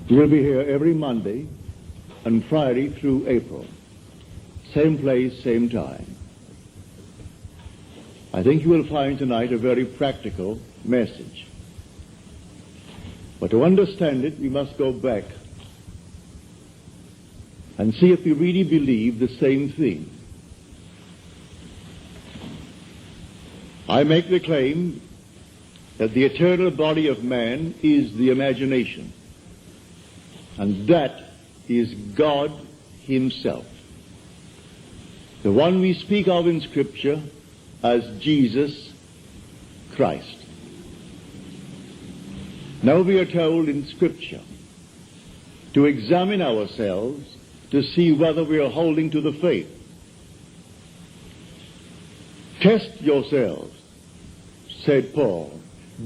We'll be here every Monday and Friday through April. Same place, same time. I think you will find tonight a very practical message. But to understand it, we must go back and see if we really believe the same thing. I make the claim that the eternal body of man is the imagination, and that is God himself, the one we speak of in Scripture as Jesus Christ. Now we are told in Scripture to examine ourselves to see whether we are holding to the faith. Test yourselves, said Paul.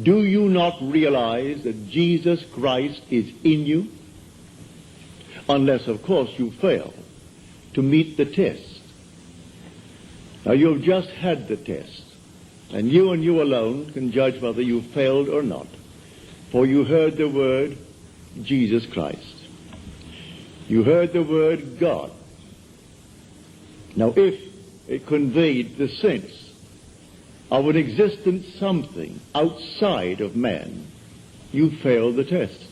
Do you not realize that Jesus Christ is in you? Unless, of course, you fail to meet the test. Now, you have just had the test, and you alone can judge whether you failed or not. For you heard the word Jesus Christ. You heard the word God. Now, if it conveyed the sense of an existent something outside of man, you failed the test.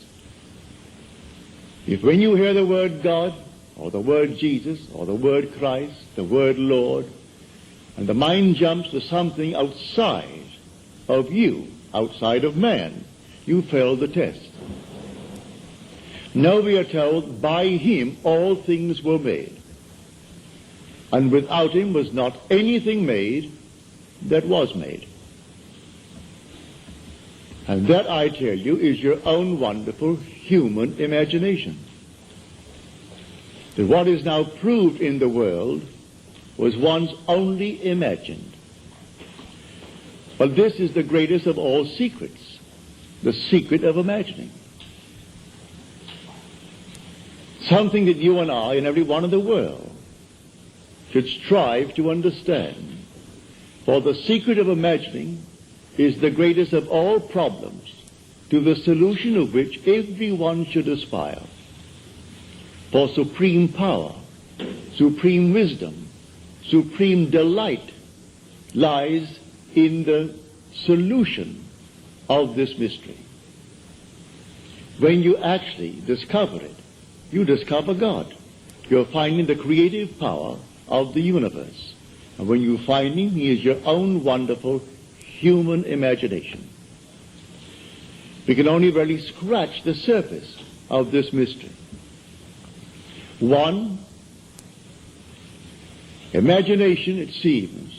If when you hear the word God, or the word Jesus, or the word Christ, the word Lord, and the mind jumps to something outside of you, outside of man, you failed the test. Now we are told, by him all things were made, and without him was not anything made that was made. And that, I tell you, is your own wonderful human imagination. That what is now proved in the world was once only imagined. But this is the greatest of all secrets, the secret of imagining. Something that you and I and everyone in the world should strive to understand. For the secret of imagining is the greatest of all problems, to the solution of which everyone should aspire. For supreme power, supreme wisdom, supreme delight lies in the solution of this mystery. When you actually discover it, you discover God. You're finding the creative power of the universe. And when you find him, he is your own wonderful human imagination. We can only really scratch the surface of this mystery. One, imagination, it seems,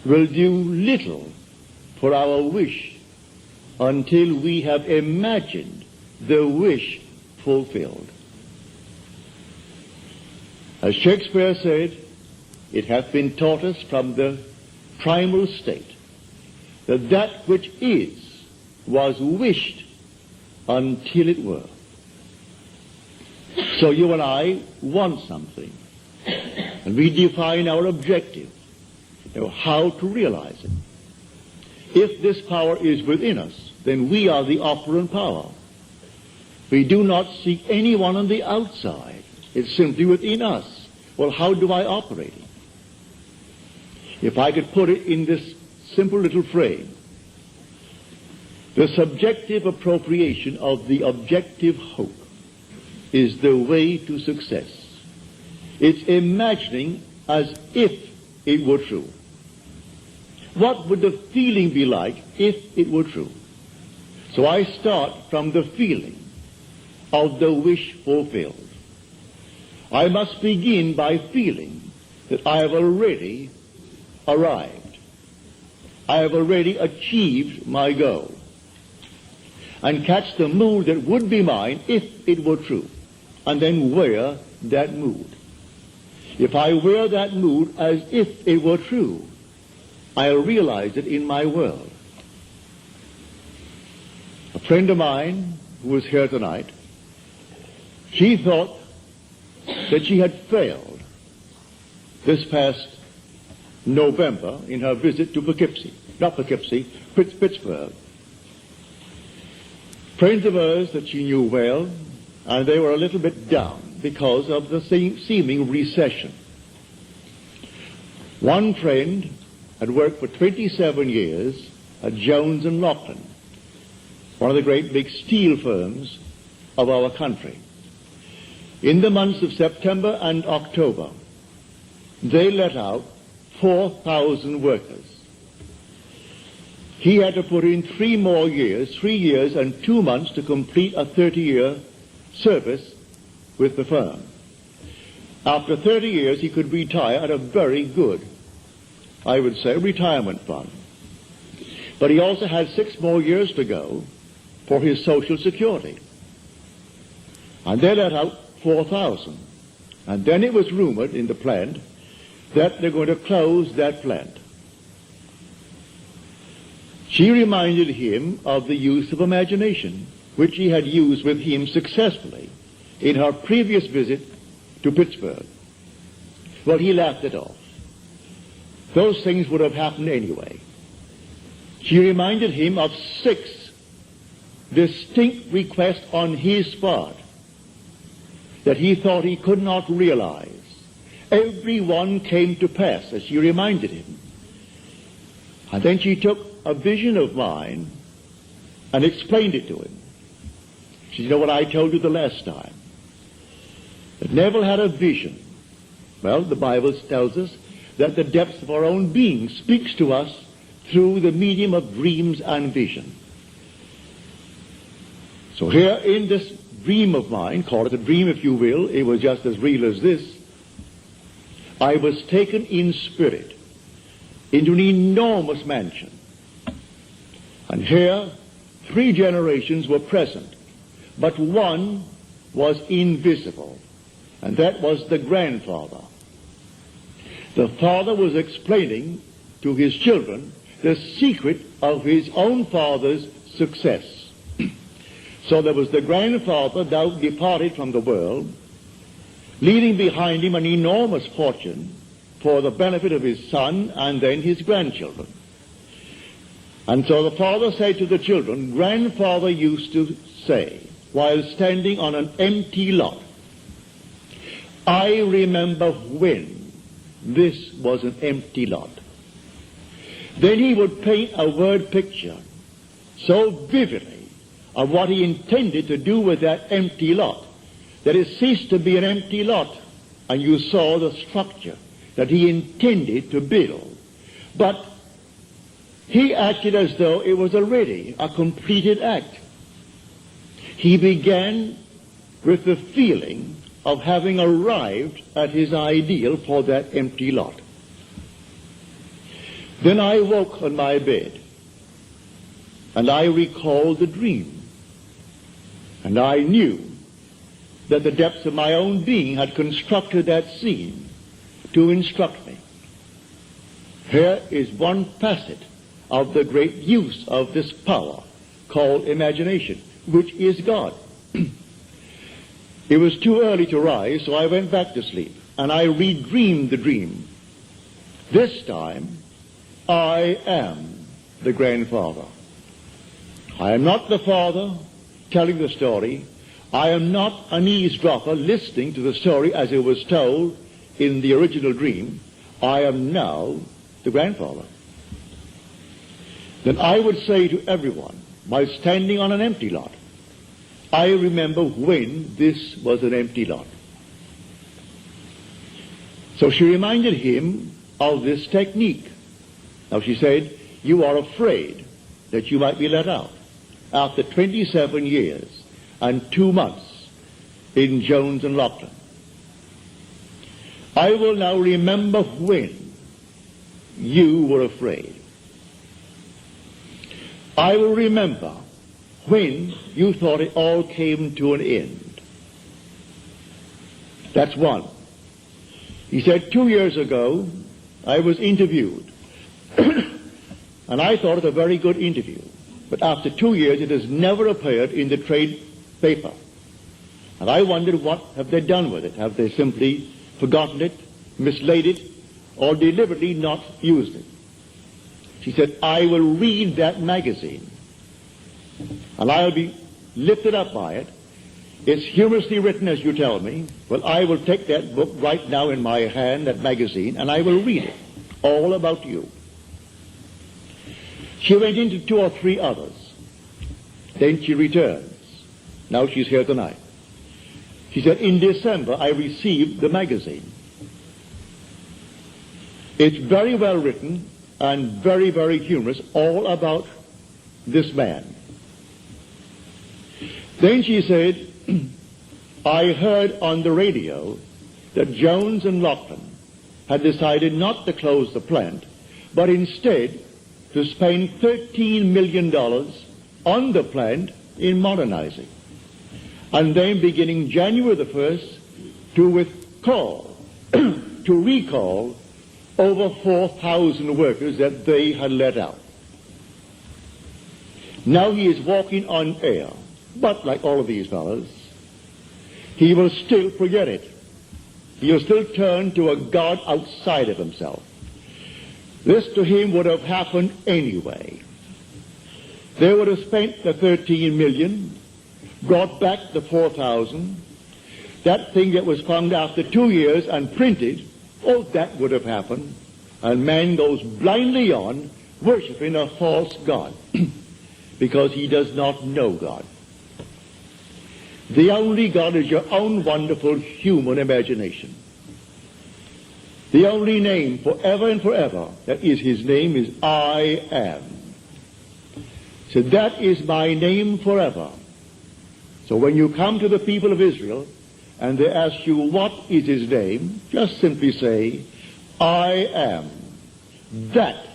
will do little for our wish until we have imagined the wish fulfilled. As Shakespeare said, it hath been taught us from the primal state that that which is was wished until it were. So you and I want something, and we define our objective, how to realize it. If this power is within us, then we are the operant power. We do not seek anyone on the outside. It's simply within us. Well, how do I operate it? If I could put it in this simple little frame, the subjective appropriation of the objective hope is the way to success. It's imagining as if it were true. What would the feeling be like if it were true? So I start from the feeling of the wish fulfilled. I must begin by feeling that I have already arrived. I have already achieved my goal. And catch the mood that would be mine if it were true. And then wear that mood. If I wear that mood as if it were true, I'll realize it in my world. A friend of mine who was here tonight, she thought that she had failed this past November in her visit to Pittsburgh. friends of hers that she knew well, and they were a little bit down because of the seeming recession. One friend had worked for 27 years at Jones and Loughlin, one of the great big steel firms of our country. In the months of September and October, they let out 4,000 workers. He had to put in 3 years and 2 months to complete a 30-year service with the firm. After 30 years, he could retire at a very good, I would say, retirement fund. But he also had 6 more years to go for his Social Security. And they let out 4,000. And then it was rumored in the plant that they're going to close that plant. She reminded him of the use of imagination, which he had used with him successfully in her previous visit to Pittsburgh. Well, he laughed it off. Those things would have happened anyway. She reminded him of 6 distinct requests on his part that he thought he could not realize. Every one came to pass, as she reminded him. And then she took a vision of mine and explained it to him. She said, you know what I told you the last time? That Neville had a vision. Well, the Bible tells us that the depths of our own being speaks to us through the medium of dreams and vision. So here in this dream of mine, call it a dream if you will, it was just as real as this, I was taken in spirit into an enormous mansion. And here 3 generations were present, but one was invisible, and that was the grandfather. The father was explaining to his children the secret of his own father's success. So there was the grandfather now departed from the world, leaving behind him an enormous fortune for the benefit of his son and then his grandchildren. And so the father said to the children, grandfather used to say, while standing on an empty lot, I remember when this was an empty lot. Then he would paint a word picture so vividly of what he intended to do with that empty lot, that it ceased to be an empty lot, and you saw the structure that he intended to build. But he acted as though it was already a completed act. He began with the feeling of having arrived at his ideal for that empty lot. Then I woke on my bed, and I recalled the dream. And I knew that the depths of my own being had constructed that scene to instruct me. Here is one facet of the great use of this power called imagination, which is God. It was too early to rise, so I went back to sleep, and I redreamed the dream. This time, I am the grandfather. I am not the father telling the story. I am not an eavesdropper listening to the story as it was told in the original dream. I am now the grandfather. Then I would say to everyone, while standing on an empty lot, I remember when this was an empty lot. So she reminded him of this technique. Now she said, you are afraid that you might be let out after 27 years and 2 months in Jones and Loughlin. I will now remember when you were afraid. I will remember when you thought it all came to an end. That's one. He said 2 years ago, I was interviewed, and I thought it a very good interview. But after 2 years, it has never appeared in the trade paper. And I wondered, what have they done with it? Have they simply forgotten it, mislaid it, or deliberately not used it? She said, I will read that magazine, and I'll be lifted up by it. It's humorously written, as you tell me. Well, I will take that book right now in my hand, that magazine, and I will read it. All about you. She went into 2 or 3 others. Then she returns. Now she's here tonight. She said, in December, I received the magazine. It's very well written and very, very humorous, all about this man. Then she said, I heard on the radio that Jones and Lachlan had decided not to close the plant, but instead to spend $13 million on the plant in modernizing. And then beginning January the 1st, to recall over 4,000 workers that they had let out. Now he is walking on air, but like all of these fellows, he will still forget it. He will still turn to a God outside of himself. This to him would have happened anyway. They would have spent the 13 million, brought back the 4,000. That thing that was found after 2 years and printed, oh, that would have happened. And man goes blindly on worshiping a false God because he does not know God. The only God is your own wonderful human imagination. The only name forever and forever that is his name is I am. So that is my name forever. So when you come to the people of Israel and they ask you what is his name, just simply say, I am. That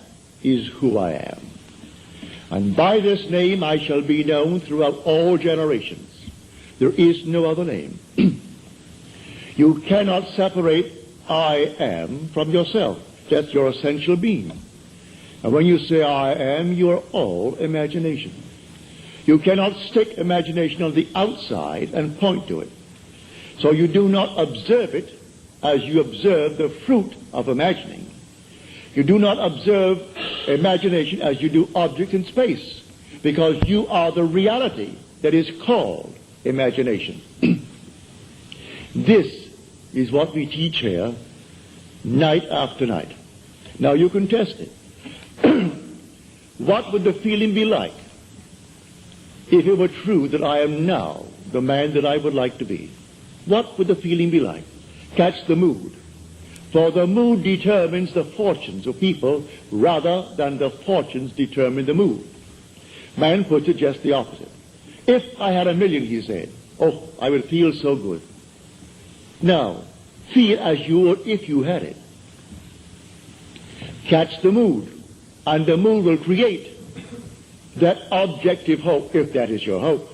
is who I am. And by this name I shall be known throughout all generations. There is no other name. You cannot separate I am from yourself. That's your essential being. And when you say I am, you are all imagination. You cannot stick imagination on the outside and point to it. So you do not observe it as you observe the fruit of imagining. You do not observe imagination as you do objects in space, because you are the reality that is called imagination. This is what we teach here night after night. Now you can test it. What would the feeling be like if it were true that I am now the man that I would like to be? What would the feeling be like? Catch the mood. For the mood determines the fortunes of people rather than the fortunes determine the mood. Man puts it just the opposite. If I had $1 million, he said, oh, I would feel so good. Now, feel as you would if you had it. Catch the mood, and the mood will create that objective hope, if that is your hope.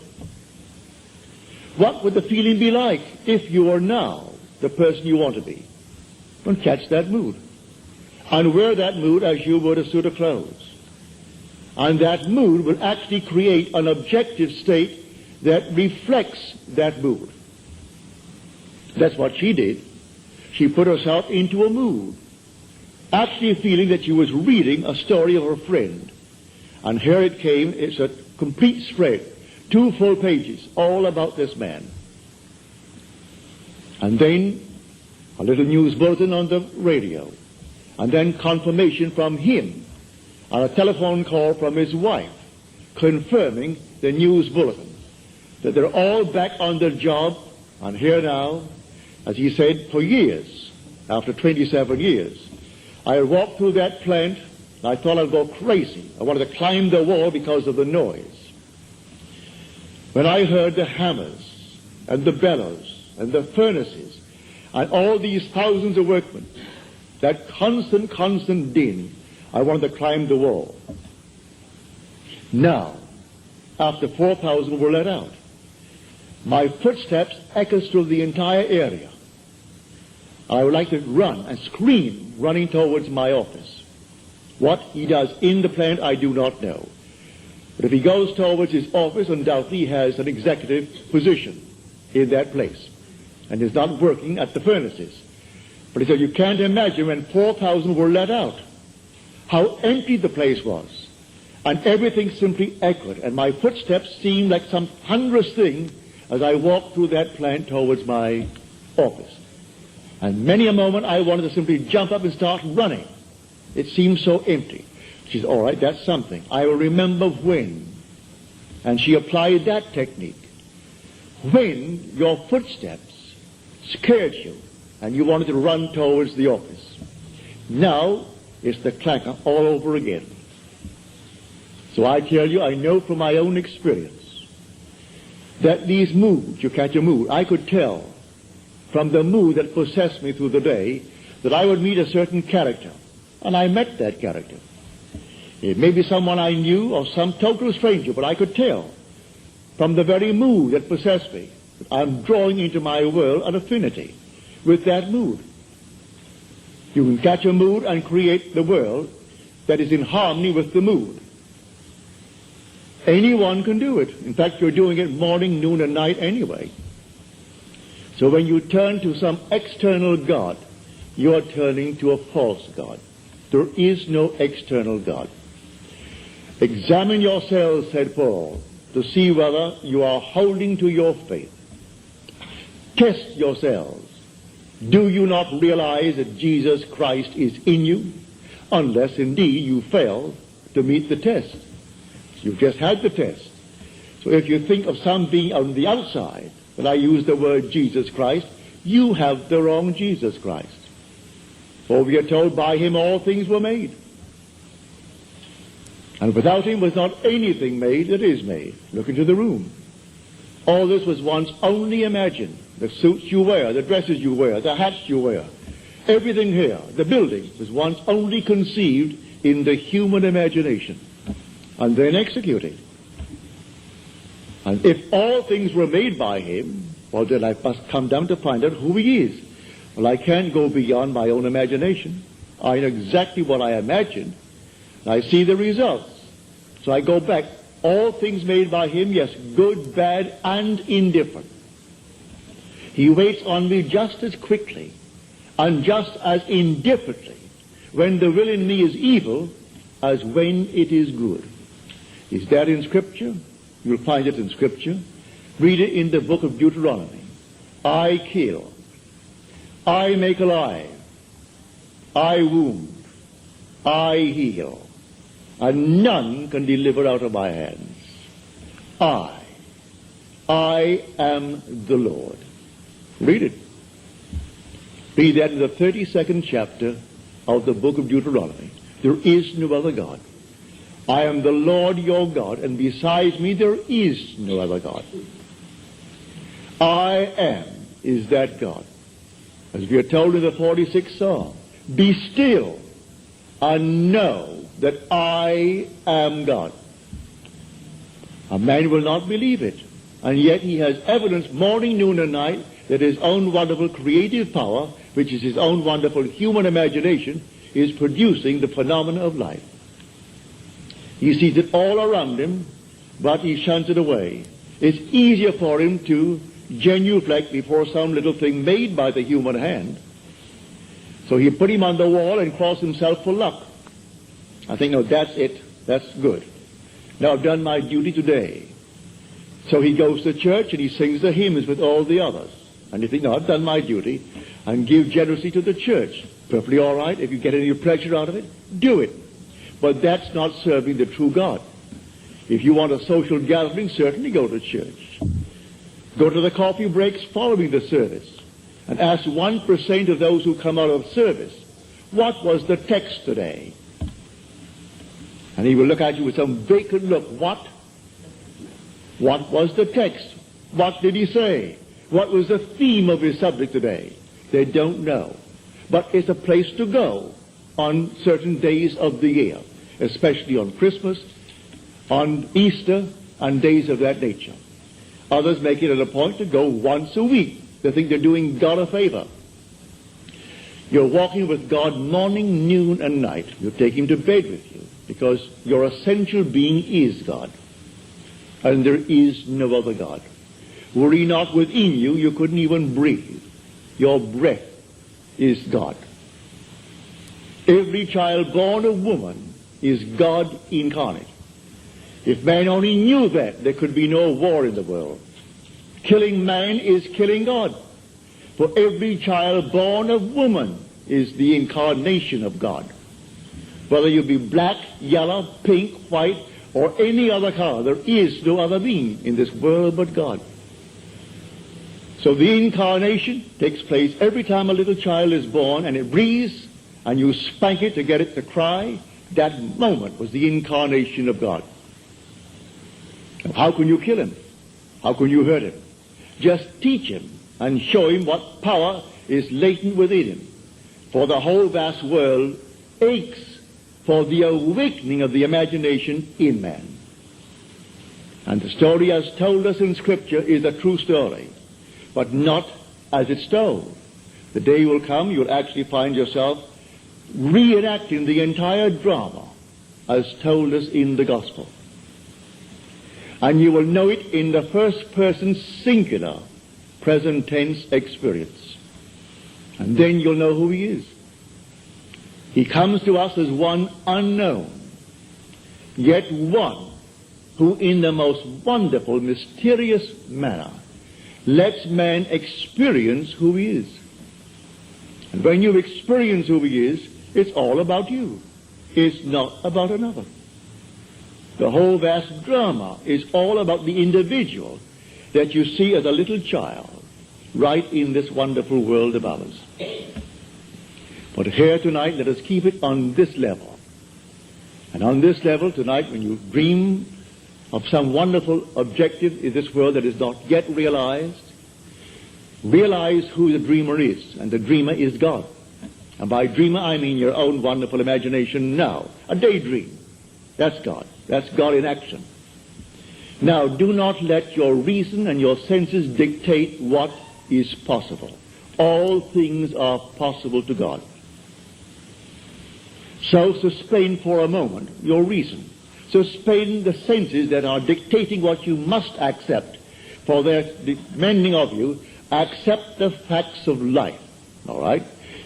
What would the feeling be like if you are now the person you want to be? Well, catch that mood. And wear that mood as you would a suit of clothes. And that mood will actually create an objective state that reflects that mood. That's what she did. She put herself into a mood, actually feeling that she was reading a story of her friend. And here it came. It's a complete spread, 2 full pages, all about this man. And then a little news bulletin on the radio, and then confirmation from him, and a telephone call from his wife, confirming the news bulletin, that they're all back on their job, and here now, as he said, for years, after 27 years. I walked through that plant, and I thought I'd go crazy. I wanted to climb the wall because of the noise. When I heard the hammers, and the bellows, and the furnaces, and all these thousands of workmen, that constant din, I wanted to climb the wall. Now, after 4,000 were let out, my footsteps echoed through the entire area. I would like to run and scream, running towards my office. What he does in the plant, I do not know. But if he goes towards his office, undoubtedly he has an executive position in that place, and is not working at the furnaces. But he said, you can't imagine when 4,000 were let out, how empty the place was. And everything simply echoed, and my footsteps seemed like some thunderous thing as I walked through that plant towards my office. And many a moment I wanted to simply jump up and start running. It seemed so empty. She said, all right, that's something. I will remember when. And she applied that technique. When your footsteps scared you and you wanted to run towards the office. Now it's the clacker all over again. So I tell you, I know from my own experience that these moods, you catch a mood, I could tell from the mood that possessed me through the day that I would meet a certain character. And I met that character. It may be someone I knew or some total stranger, but I could tell from the very mood that possessed me that I'm drawing into my world an affinity with that mood. You can catch a mood and create the world that is in harmony with the mood. Anyone can do it. In fact, you're doing it morning, noon, and night anyway. So when you turn to some external God, you are turning to a false God. There is no external God. Examine yourselves, said Paul, to see whether you are holding to your faith. Test yourselves. Do you not realize that Jesus Christ is in you? Unless indeed you fail to meet the test. You've just had the test. So if you think of some being on the outside, when I use the word Jesus Christ, you have the wrong Jesus Christ. For we are told by him all things were made. And without him was not anything made that is made. Look into the room. All this was once only imagined. The suits you wear, the dresses you wear, the hats you wear, everything here, the building, was once only conceived in the human imagination and then executed. And if all things were made by him, well, then I must come down to find out who he is. Well, I can't go beyond my own imagination. I know exactly what I imagined. I see the results. So I go back. All things made by him, yes, good, bad, and indifferent. He waits on me just as quickly and just as indifferently when the will in me is evil as when it is good. Is that in Scripture? You'll find it in Scripture. Read it in the book of Deuteronomy. I kill. I make alive. I wound. I heal. And none can deliver out of my hands. I am the Lord. Read it. Read that in the 32nd chapter of the book of Deuteronomy. There is no other God. I am the Lord your God, and besides me there is no other God. I am is that God. As we are told in the 46th Psalm, be still and know that I am God. A man will not believe it, and yet he has evidence morning, noon, and night that his own wonderful creative power, which is his own wonderful human imagination, is producing the phenomena of life. He sees it all around him, but he shuns it away. It's easier for him to genuflect before some little thing made by the human hand. So he put him on the wall and cross himself for luck. I think, no, that's it. That's good. Now I've done my duty today. So he goes to church and he sings the hymns with all the others. And you think, no, I've done my duty, and give generously to the church. Perfectly all right. If you get any pleasure out of it, do it. But that's not serving the true God. If you want a social gathering, certainly go to church. Go to the coffee breaks following the service and ask 1% of those who come out of service, what was the text today? And he will look at you with some vacant look. What? What was the text? What did he say? What was the theme of his subject today? They don't know. But it's a place to go on certain days of the year, especially on Christmas, on Easter, and days of that nature. Others make it a point to go once a week. They think they're doing God a favor. You're walking with God morning, noon, and night. You take him to bed with you because your essential being is God. And there is no other God. Were he not within you, you couldn't even breathe. Your breath is God. Every child born of woman is God incarnate. If man only knew that, there could be no war in the world. Killing man is killing God. For every child born of woman is the incarnation of God. Whether you be black, yellow, pink, white, or any other color, there is no other being in this world but God. So the incarnation takes place every time a little child is born and it breathes, and you spank it to get it to cry. That moment was the incarnation of God. Now, how can you kill him? How can you hurt him? Just teach him and show him what power is latent within him. For the whole vast world aches for the awakening of the imagination in man. And the story as told us in Scripture is a true story, but not as it's told. The day will come you'll actually find yourself reenacting the entire drama as told us in the Gospel. And you will know it in the first person singular, present tense experience. And then you'll know who he is. He comes to us as one unknown, yet one who in the most wonderful, mysterious manner lets man experience who he is. And when you experience who he is, it's all about you. It's not about another. The whole vast drama is all about the individual that you see as a little child right in this wonderful world above us. But here tonight, let us keep it on this level. And on this level tonight, when you dream of some wonderful objective in this world that is not yet realized, realize who the dreamer is. And the dreamer is God. And by dreamer, I mean your own wonderful imagination now. A daydream. That's God. That's God in action. Now, do not let your reason and your senses dictate what is possible. All things are possible to God. So suspend for a moment your reason. Suspend the senses that are dictating what you must accept. For their demanding of you, accept the facts of life. All right?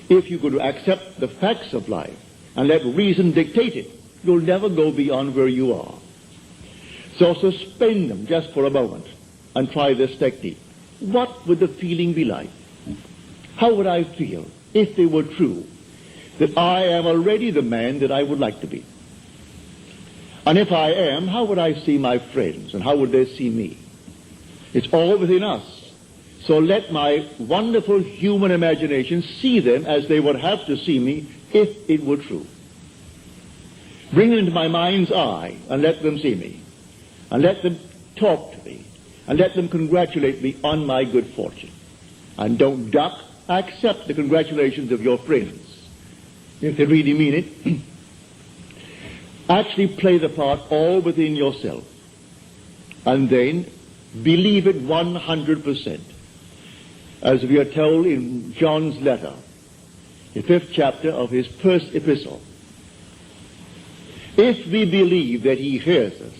If you could accept the facts of life and let reason dictate it, you'll never go beyond where you are. So suspend them just for a moment and try this technique. What would the feeling be like? How would I feel if they were true, that I am already the man that I would like to be? And if I am, how would I see my friends and how would they see me? It's all within us. So let my wonderful human imagination see them as they would have to see me if it were true. Bring them into my mind's eye and let them see me. And let them talk to me. And let them congratulate me on my good fortune. And don't duck. Accept the congratulations of your friends, if they really mean it. Actually play the part all within yourself. And then believe it 100%. As we are told in John's letter, the 5th chapter of his first epistle. If we believe that he hears us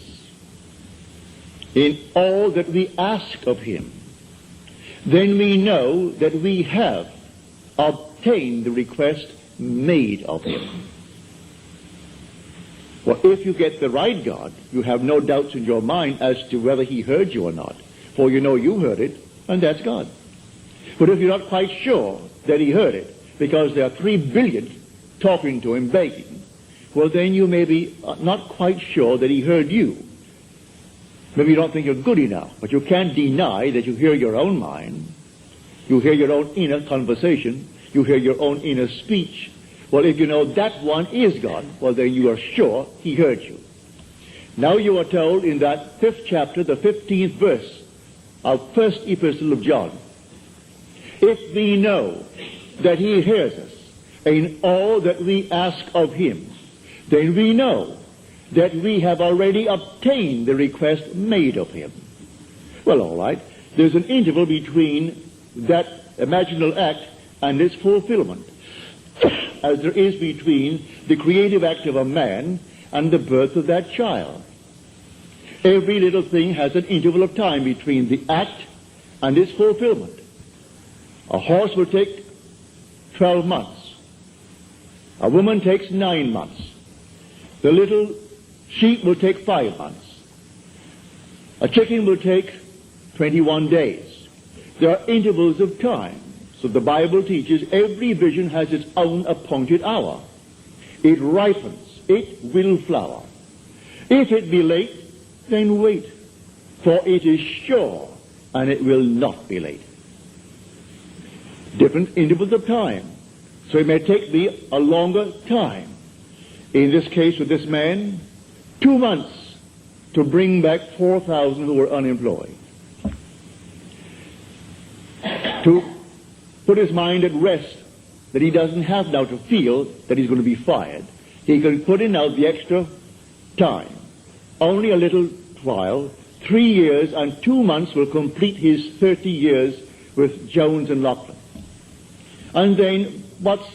in all that we ask of him, then we know that we have obtained the request made of him. Well, if you get the right God, you have no doubts in your mind as to whether he heard you or not. For you know you heard it, and that's God. But if you're not quite sure that he heard it, because there are 3 billion talking to him, begging, well, then you may be not quite sure that he heard you. Maybe you don't think you're good enough, but you can't deny that you hear your own mind. You hear your own inner conversation. You hear your own inner speech. Well, if you know that one is God, well, then you are sure he heard you. Now you are told in that 5th chapter, the 15th verse of first epistle of John, if we know that he hears us in all that we ask of him, then we know that we have already obtained the request made of him. Well, all right. There's an interval between that imaginal act and its fulfillment, as there is between the creative act of a man and the birth of that child. Every little thing has an interval of time between the act and its fulfillment. A horse will take 12 months. A woman takes 9 months. The little sheep will take 5 months. A chicken will take 21 days. There are intervals of time. So the Bible teaches every vision has its own appointed hour. It ripens. It will flower. If it be late, then wait, for it is sure, and it will not be late. Different intervals of time. So it may take me a longer time. In this case with this man, 2 months to bring back 4,000 who were unemployed. To put his mind at rest that he doesn't have now to feel that he's going to be fired. He can put in now the extra time. Only a little while, 3 years and 2 months will complete his 30 years with Jones and Lachlan. And then, what's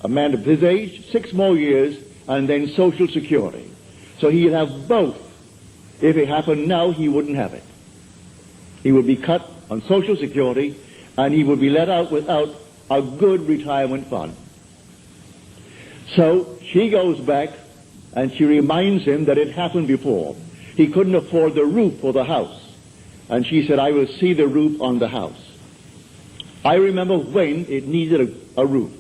a man of his age? 6 more years, and then Social Security. So he'll have both. If it happened now, he wouldn't have it. He would be cut on Social Security, and he would be let out without a good retirement fund. So she goes back, and she reminds him that it happened before. He couldn't afford the roof for the house. And she said, I will see the roof on the house. I remember when it needed a roof.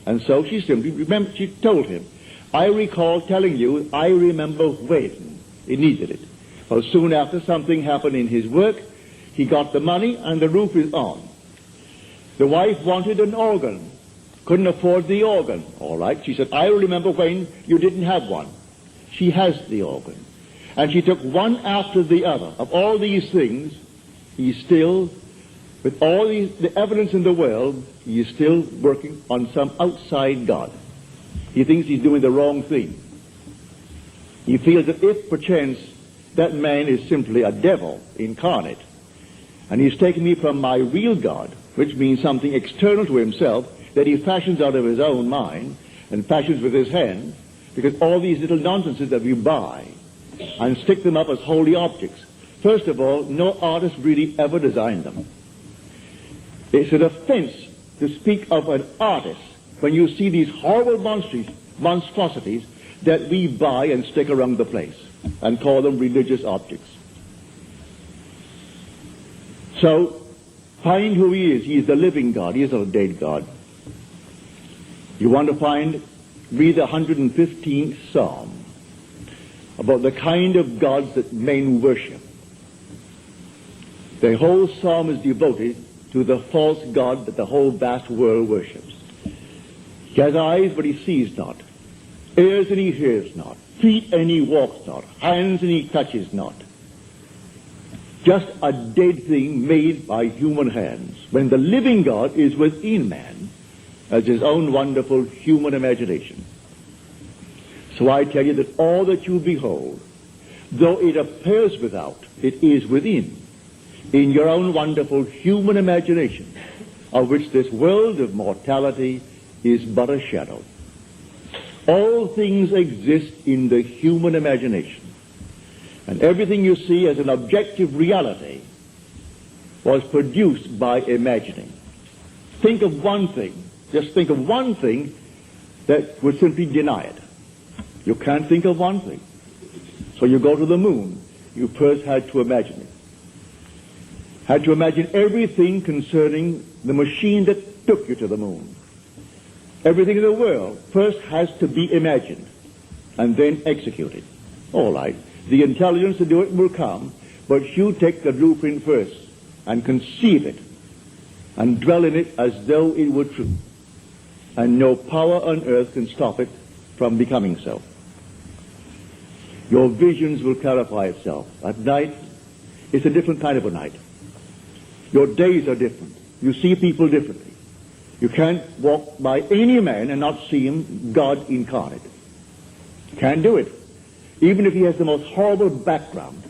And so she told him, I recall telling you, I remember when he needed it. Well, soon after, something happened in his work. He got the money, and the roof is on. The wife wanted an organ. Couldn't afford the organ. All right. She said, I remember when you didn't have one. She has the organ. And she took one after the other. Of all these things, he's still, with all the evidence in the world, he is still working on some outside God. He thinks he's doing the wrong thing. He feels that if perchance that man is simply a devil incarnate, and he's taken me from my real God, which means something external to himself that he fashions out of his own mind and fashions with his hand, because all these little nonsenses that we buy and stick them up as holy objects. First of all, no artist really ever designed them. It's an offense to speak of an artist when you see these horrible monstrosities that we buy and stick around the place and call them religious objects. So, find who he is. He is the living God. He is not a dead God. You want to read the 115th Psalm about the kind of gods that men worship. The whole psalm is devoted to the false god that the whole vast world worships. He has eyes, but he sees not. Ears, and he hears not. Feet, and he walks not. Hands, and he touches not. Just a dead thing made by human hands, when the living God is within man as his own wonderful human imagination. So I tell you that all that you behold, though it appears without, it is within, in your own wonderful human imagination, of which this world of mortality is but a shadow. All things exist in the human imagination. And everything you see as an objective reality was produced by imagining. Think of one thing. Just think of one thing that would simply deny it. You can't think of one thing. So you go to the moon. You first had to imagine it. Had to imagine everything concerning the machine that took you to the moon. Everything in the world first has to be imagined and then executed. All right. The intelligence to do it will come, but you take the blueprint first and conceive it and dwell in it as though it were true. And no power on earth can stop it from becoming so. Your visions will clarify itself. At night, it's a different kind of a night. Your days are different. You see people differently. You can't walk by any man and not see him God incarnate. Can't do it. Even if he has the most horrible background.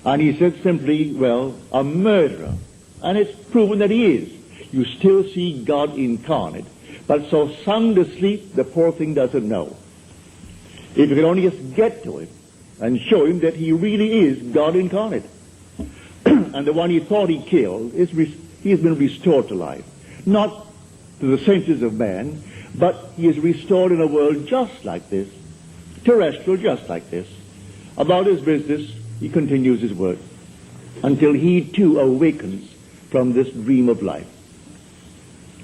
And he said simply, well, a murderer. And it's proven that he is. You still see God incarnate. But so sound asleep, the poor thing doesn't know. If you could only just get to it and show him that he really is God incarnate. And the one he thought he killed, he has been restored to life. Not to the senses of man, but he is restored in a world just like this, terrestrial just like this. About his business, he continues his work. until he too awakens from this dream of life.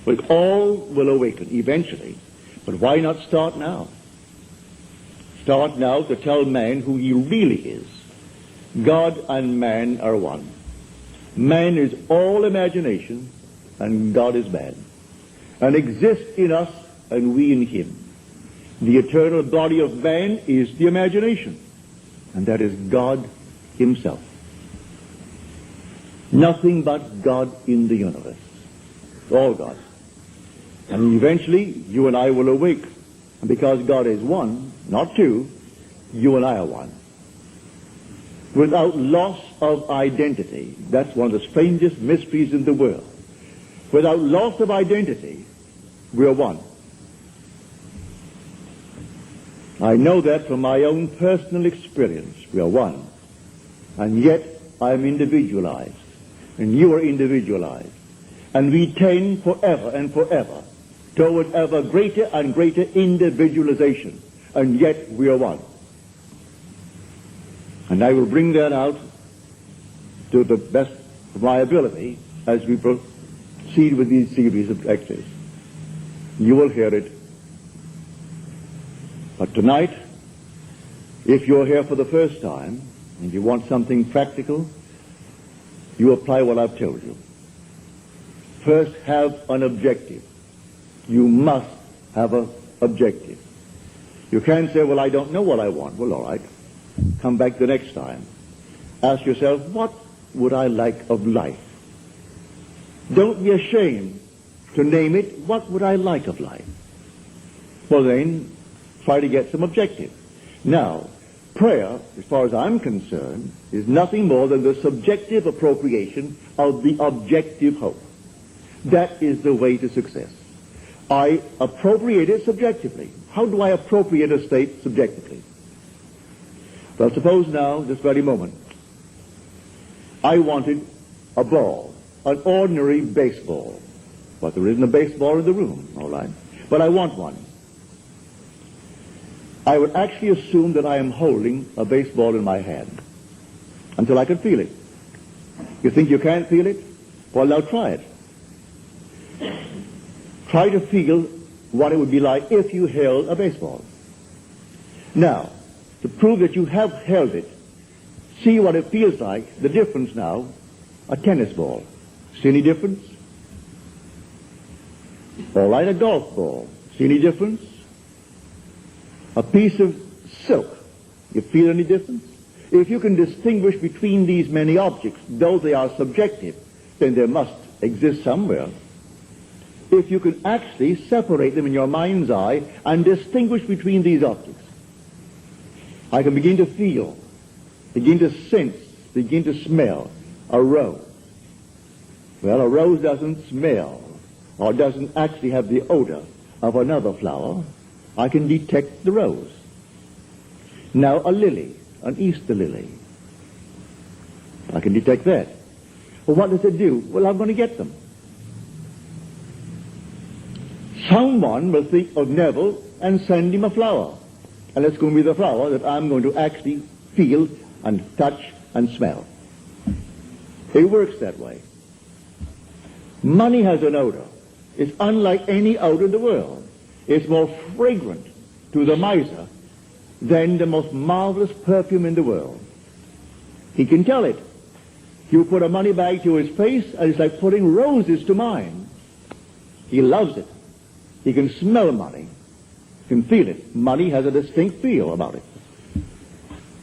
But all will awaken eventually. But why not start now? Start now to tell man who he really is. God and man are one. Man is all imagination, and God is man, and exists in us and we in him. The eternal body of man is the imagination, and that is God himself. Nothing but God in the universe. All God. And eventually, you and I will awake. And because God is one, not two, you and I are one. Without loss of identity. That's one of the strangest mysteries in the world. Without loss of identity, we are one. I know that from my own personal experience. We are one. And yet, I am individualized. And you are individualized. And we tend forever and forever toward ever greater and greater individualization. And yet, we are one. And I will bring that out to the best of my ability as we proceed with these series of lectures. You will hear it. But tonight, if you're here for the first time and you want something practical, you apply what I've told you. First, have an objective. You must have an objective. You can't say, well, I don't know what I want. Well, all right. Come back the next time. Ask yourself, what would I like of life? Don't be ashamed to name it. What would I like of life? Well, then, try to get some objective. Now, prayer, as far as I'm concerned, is nothing more than the subjective appropriation of the objective hope. That is the way to success. I appropriate it subjectively. How do I appropriate a state subjectively? Well, suppose now, this very moment, I wanted a ball, an ordinary baseball. But there isn't a baseball in the room, all right? But I want one. I would actually assume that I am holding a baseball in my hand until I can feel it. You think you can't feel it? Well, now try it. Try to feel what it would be like if you held a baseball. Now, to prove that you have held it, see what it feels like, the difference now, a tennis ball. See any difference? All right, a golf ball. See any difference? A piece of silk. You feel any difference? If you can distinguish between these many objects, though they are subjective, then there must exist somewhere. If you can actually separate them in your mind's eye and distinguish between these objects, I can begin to feel, begin to sense, begin to smell a rose. Well, a rose doesn't smell or doesn't actually have the odor of another flower. I can detect the rose. Now a lily, an Easter lily. I can detect that. Well, what does it do? Well, I'm going to get them. Someone will think of Neville and send him a flower. And it's going to be the flower that I'm going to actually feel and touch and smell. It works that way. Money has an odor. It's unlike any odor in the world. It's more fragrant to the miser than the most marvelous perfume in the world. He can tell it. You put a money bag to his face, and it's like putting roses to mine. He loves it. He can smell money. He can feel it. Money has a distinct feel about it.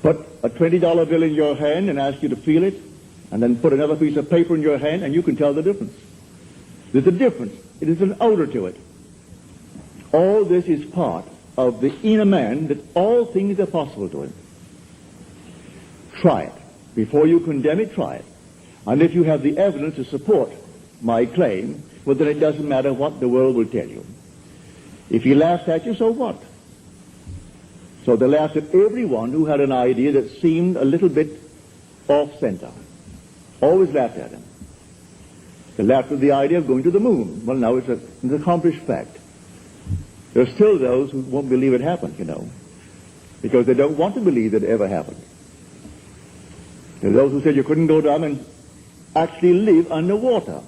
Put a $20 bill in your hand and ask you to feel it, and then put another piece of paper in your hand, and you can tell the difference. There's a difference. It is an odor to it. All this is part of the inner man, that all things are possible to him. Try it. Before you condemn it, try it. And if you have the evidence to support my claim, well, then it doesn't matter what the world will tell you. If he laughs at you, so what? So they laughed at everyone who had an idea that seemed a little bit off-center. Always laughed at him. They laughed at the idea of going to the moon. Well, now it's an accomplished fact. There are still those who won't believe it happened, because they don't want to believe that it ever happened. There are those who said you couldn't go down and actually live underwater.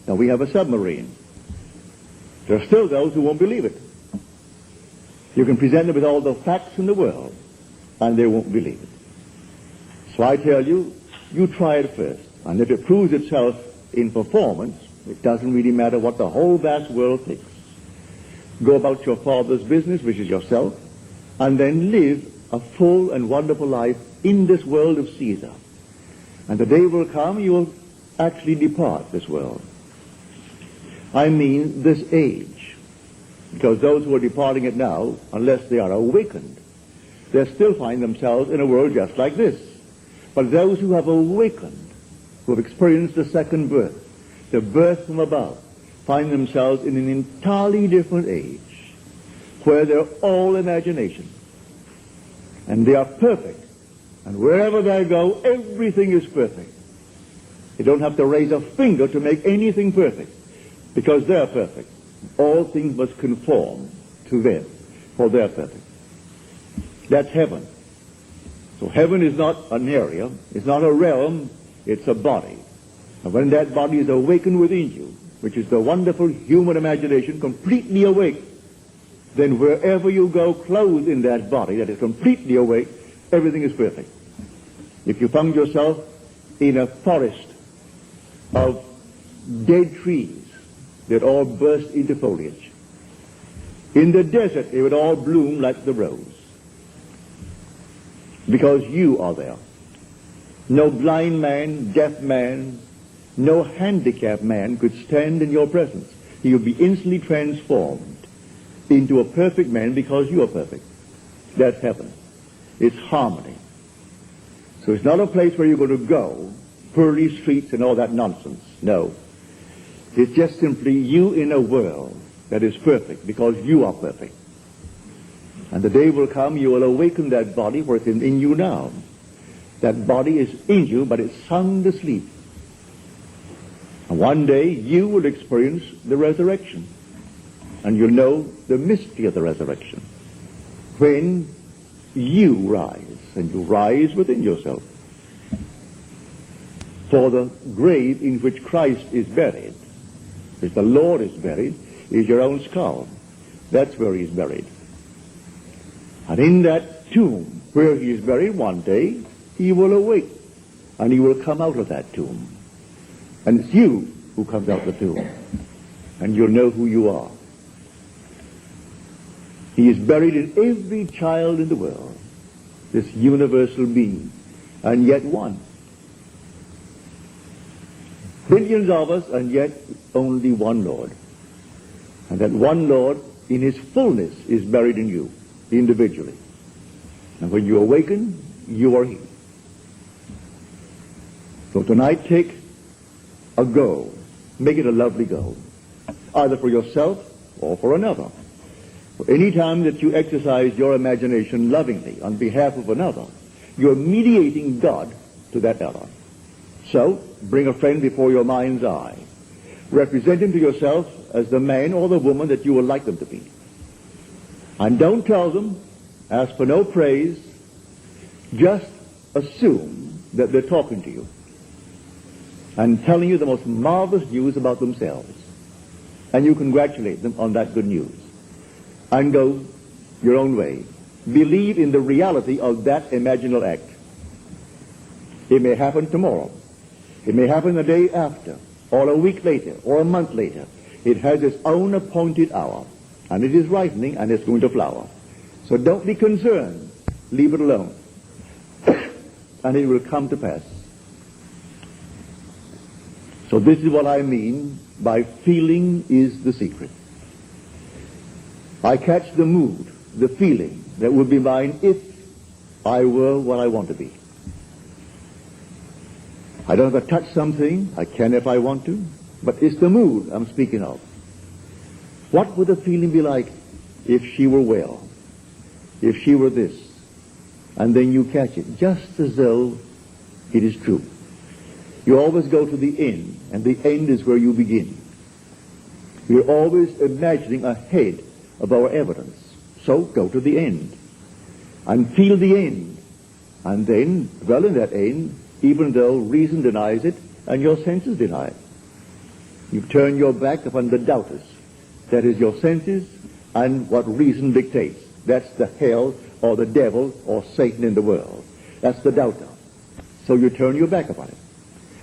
Now we have a submarine. There are still those who won't believe it. You can present them with all the facts in the world, and they won't believe it. So I tell you, you try it first. And if it proves itself in performance, it doesn't really matter what the whole vast world thinks. Go about your Father's business, which is yourself, and then live a full and wonderful life in this world of Caesar. And the day will come you will actually depart this world. I mean this age. Because those who are departing it now, unless they are awakened, they still find themselves in a world just like this. But those who have awakened, who have experienced the second birth, the birth from above, find themselves in an entirely different age, where they're all imagination. And they are perfect. And wherever they go, everything is perfect. You don't have to raise a finger to make anything perfect, because they're perfect. All things must conform to them, for they're perfect. That's heaven. So heaven is not an area, it's not a realm, it's a body. And when that body is awakened within you, which is the wonderful human imagination completely awake, then wherever you go clothed in that body that is completely awake, everything is perfect. If you found yourself in a forest of dead trees that all burst into foliage, in the desert it would all bloom like the rose, because you are there. No blind man, deaf man, no handicapped man could stand in your presence. He would be instantly transformed into a perfect man because you are perfect. That's heaven. It's harmony. So it's not a place where you're going to go, pearly streets and all that nonsense. No. It's just simply you in a world that is perfect because you are perfect. And the day will come you will awaken that body, for it's in you now. That body is in you, but it's sound asleep. And one day you will experience the resurrection. And you'll know the mystery of the resurrection. When you rise, and you rise within yourself. For the grave in which Christ is buried, which the Lord is buried, is your own skull. That's where he's buried. And in that tomb where he is buried, one day he will awake, and he will come out of that tomb. And it's you who comes out of the tomb, and you'll know who you are. He is buried in every child in the world, this universal being, and yet one. Billions of us, and yet only one Lord. And that one Lord, in his fullness, is buried in you, individually. And when you awaken, you are he. So tonight, take a go. Make it a lovely go, either for yourself or for another. Any time that you exercise your imagination lovingly on behalf of another, you're mediating God to that other. So, bring a friend before your mind's eye. Represent him to yourself as the man or the woman that you would like them to be. And don't tell them, ask for no praise, just assume that they're talking to you and telling you the most marvelous news about themselves. And you congratulate them on that good news. And go your own way. Believe in the reality of that imaginal act. It may happen tomorrow. It may happen the day after, or a week later, or a month later. It has its own appointed hour, and it is ripening, and it's going to flower. So don't be concerned. Leave it alone. And it will come to pass. So this is what I mean by feeling is the secret. I catch the mood, the feeling that would be mine if I were what I want to be. I don't have to touch something. I can if I want to. But it's the mood I'm speaking of. What would the feeling be like if she were well? If she were this? And then you catch it, just as though it is true. You always go to the end, and the end is where you begin. We're always imagining ahead of our evidence. So go to the end and feel the end, and then dwell in that end even though reason denies it and your senses deny it. You turn your back upon the doubters. That is your senses and what reason dictates. That's the hell or the devil or Satan in the world. That's the doubter. So you turn your back upon it.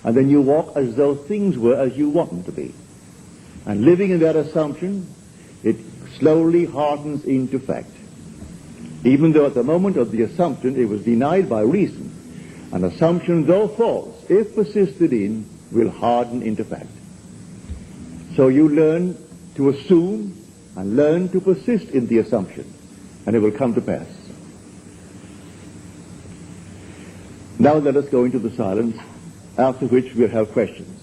And then you walk as though things were as you want them to be. And living in that assumption, it slowly hardens into fact. Even though at the moment of the assumption it was denied by reason, an assumption, though false, if persisted in, will harden into fact. So you learn to assume and learn to persist in the assumption, and it will come to pass. Now let us go into the silence, after which we'll have questions.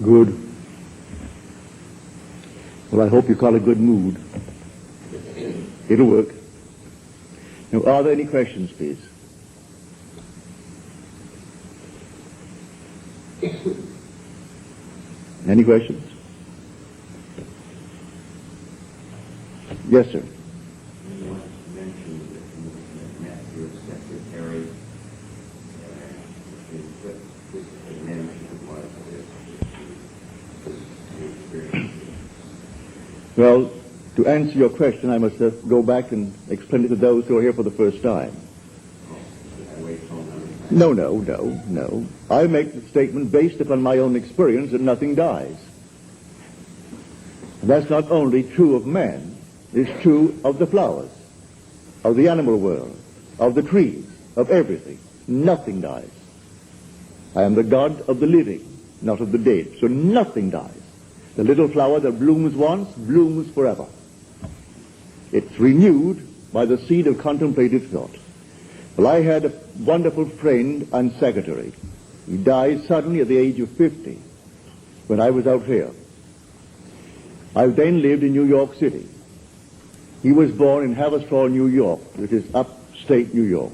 Good. Well, I hope you call it good mood. It'll work. Now, are there any questions, please? Any questions? Yes, sir. Well, to answer your question, I must go back and explain it to those who are here for the first time. No. I make the statement based upon my own experience that nothing dies. And that's not only true of man, it's true of the flowers, of the animal world, of the trees, of everything. Nothing dies. I am the God of the living, not of the dead. So nothing dies. The little flower that blooms once, blooms forever. It's renewed by the seed of contemplative thought. Well, I had a wonderful friend and secretary. He died suddenly at the age of 50 when I was out here. I then lived in New York City. He was born in Haverstraw, New York, which is upstate New York.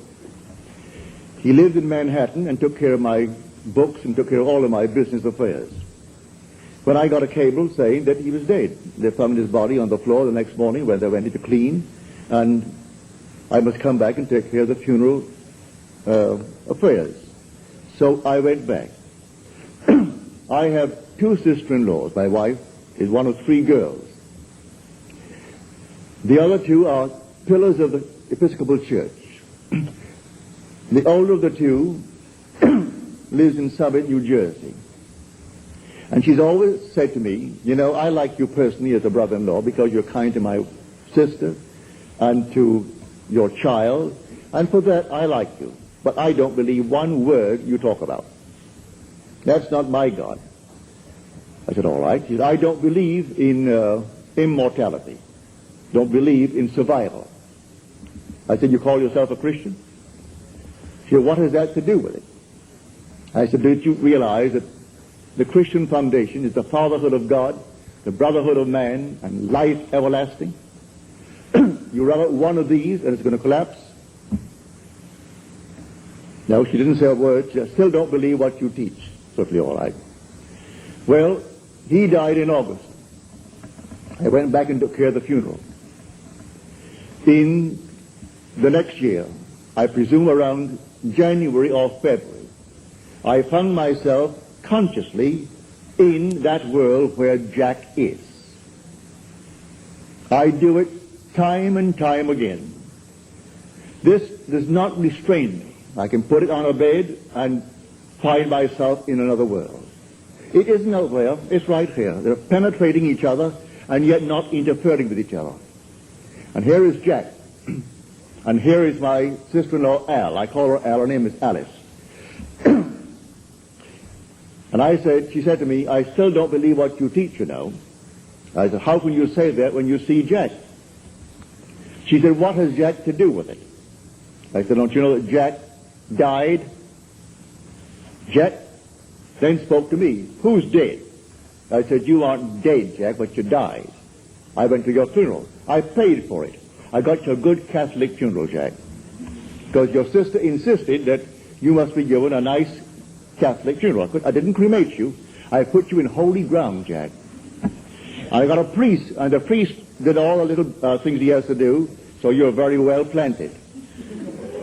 He lived in Manhattan and took care of my books and took care of all of my business affairs. When I got a cable saying that he was dead, they found his body on the floor the next morning when they went in to clean, and I must come back and take care of the funeral affairs. So I went back. I have two sister-in-laws. My wife is one of three girls. The other two are pillars of the Episcopal Church. The older of the two lives in Summit, New Jersey. And she's always said to me, you know, I like you personally as a brother-in-law because you're kind to my sister and to your child, and for that I like you. But I don't believe one word you talk about. That's not my God. I said, all right. She said, I don't believe in immortality. Don't believe in survival. I said, you call yourself a Christian? She said, what has that to do with it? I said, did you realize that the Christian foundation is the fatherhood of God, the brotherhood of man, and life everlasting? You run out one of these and it's going to collapse? No, she didn't say a word. She said, I still don't believe what you teach. Certainly all right. Well, he died in August. I went back and took care of the funeral. In the next year, I presume around January or February, I found myself consciously in that world where Jack is. I do it time and time again. This does not restrain me. I can put it on a bed and find myself in another world. It isn't out there, it's right here. They're penetrating each other and yet not interfering with each other. And here is Jack. And here is my sister-in-law, Al. I call her Al. Her name is Alice. And she said to me, I still don't believe what you teach, you know. I said, how can you say that when you see Jack? She said, what has Jack to do with it? I said, don't you know that Jack died? Jack then spoke to me, who's dead? I said, you aren't dead, Jack, but you died. I went to your funeral. I paid for it. I got you a good Catholic funeral, Jack. Because your sister insisted that you must be given a nice Catholic funeral. I didn't cremate you. I put you in holy ground, Jack. I got a priest, and the priest did all the little things he has to do, so you're very well planted.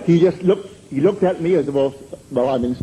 He looked at me as well, I'm in